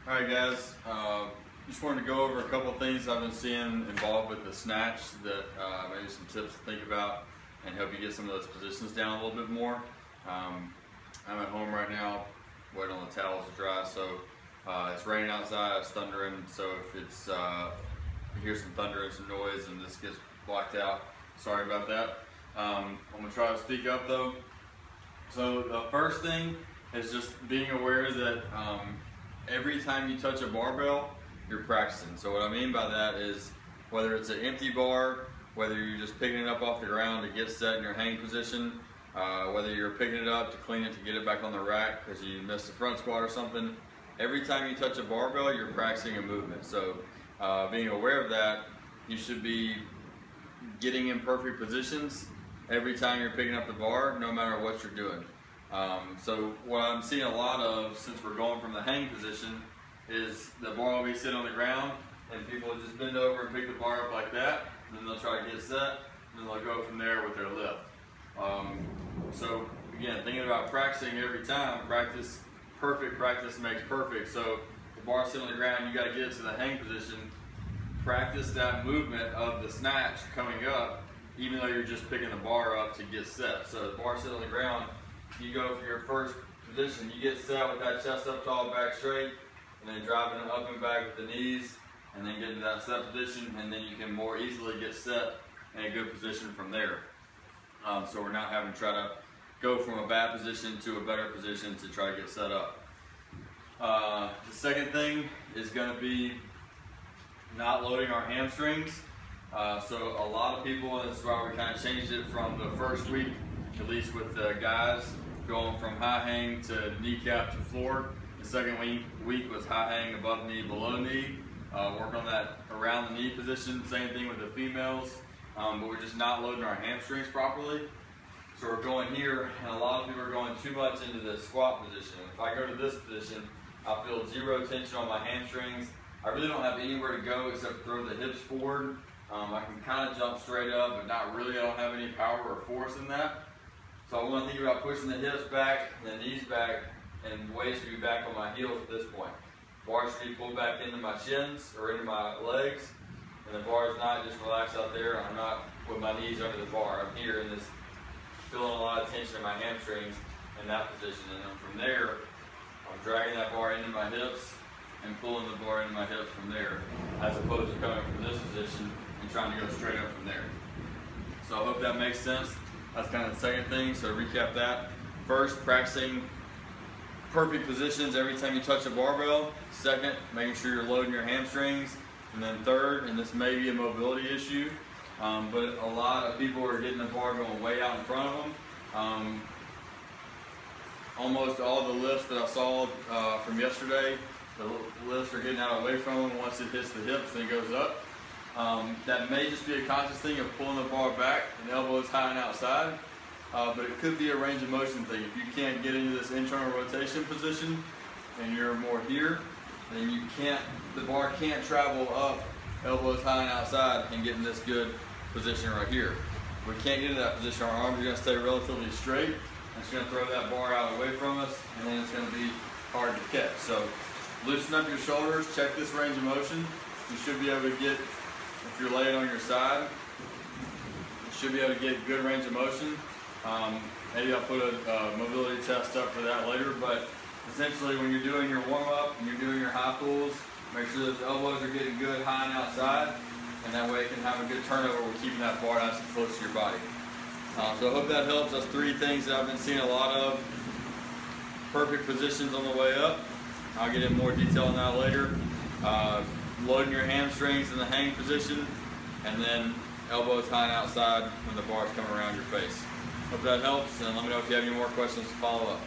Alright guys, just wanted to go over a couple of things I've been seeing involved with the snatch that maybe some tips to think about and help you get some of those positions down a little bit more. I'm at home right now waiting on the towels to dry, so it's raining outside, it's thundering, so if it's you hear some thunder and some noise and this gets blocked out, sorry about that. I'm going to try to speak up though. So the first thing is just being aware that every time you touch a barbell, you're practicing. So what I mean by that is whether it's an empty bar, whether you're just picking it up off the ground to get set in your hang position, whether you're picking it up to clean it to get it back on the rack because you missed a front squat or something, every time you touch a barbell, you're practicing a movement. So being aware of that, you should be getting in perfect positions every time you're picking up the bar, no matter what you're doing. So what I'm seeing a lot of, since we're going from the hang position, is the bar will be sitting on the ground and people will just bend over and pick the bar up like that, and then they'll try to get set, and then they'll go from there with their lift. So again, thinking about practicing every time, perfect practice makes perfect. So the bar sitting on the ground, you got to get to the hang position, practice that movement of the snatch coming up, even though you're just picking the bar up to get set. So the bar sitting on the ground, you go for your first position, you get set with that chest up tall, back straight, and then driving it up and back with the knees, and then get into that set position, and then you can more easily get set in a good position from there. So we're not having to try to go from a bad position to a better position to try to get set up. The second thing is going to be not loading our hamstrings. So a lot of people, and this is why we kind of changed it from the first week, at least with the guys, going from high hang to kneecap to floor. The second week was high hang above knee, below knee. Work on that around the knee position. Same thing with the females, but we're just not loading our hamstrings properly. So we're going here, and a lot of people are going too much into the squat position. If I go to this position, I feel zero tension on my hamstrings. I really don't have anywhere to go except throw the hips forward. I can kind of jump straight up, but not really. I don't have any power or force in that. So I want to think about pushing the hips back, the knees back, and weight should be back on my heels at this point. Bar should be pulled back into my shins or into my legs, and the bar is not just relaxed out there. I'm not with my knees under the bar. I'm here in this, feeling a lot of tension in my hamstrings in that position, and then from there, I'm dragging that bar into my hips and pulling the bar into my hips from there, as opposed to coming from this position and trying to go straight up from there. So I hope that makes sense. That's kind of the second thing. So to recap that, first, practicing perfect positions every time you touch a barbell. Second, making sure you're loading your hamstrings. And then third, and this may be a mobility issue, but a lot of people are getting the bar going way out in front of them. Almost all the lifts that I saw from yesterday, the lifts are getting out away from them. Once it hits the hips, then it goes up. That may just be a conscious thing of pulling the bar back and elbows high and outside, but it could be a range of motion thing. If you can't get into this internal rotation position and you're more here, then the bar can't travel up, elbows high and outside, and get in this good position right here. We can't get into that position. Our arms are going to stay relatively straight. It's going to throw that bar out away from us, and then it's going to be hard to catch. So loosen up your shoulders, check this range of motion. You should be able to get, if you're laying on your side, you should be able to get good range of motion. Maybe I'll put a mobility test up for that later, but essentially when you're doing your warm-up and you're doing your high pulls, make sure those elbows are getting good high and outside, and that way it can have a good turnover with keeping that bar nice and close to your body. So I hope that helps. That's three things that I've been seeing a lot of. Perfect positions on the way up. I'll get in more detail on that later. Loading your hamstrings in the hang position, and then elbows high and outside when the bars come around your face. Hope that helps, and let me know if you have any more questions to follow up.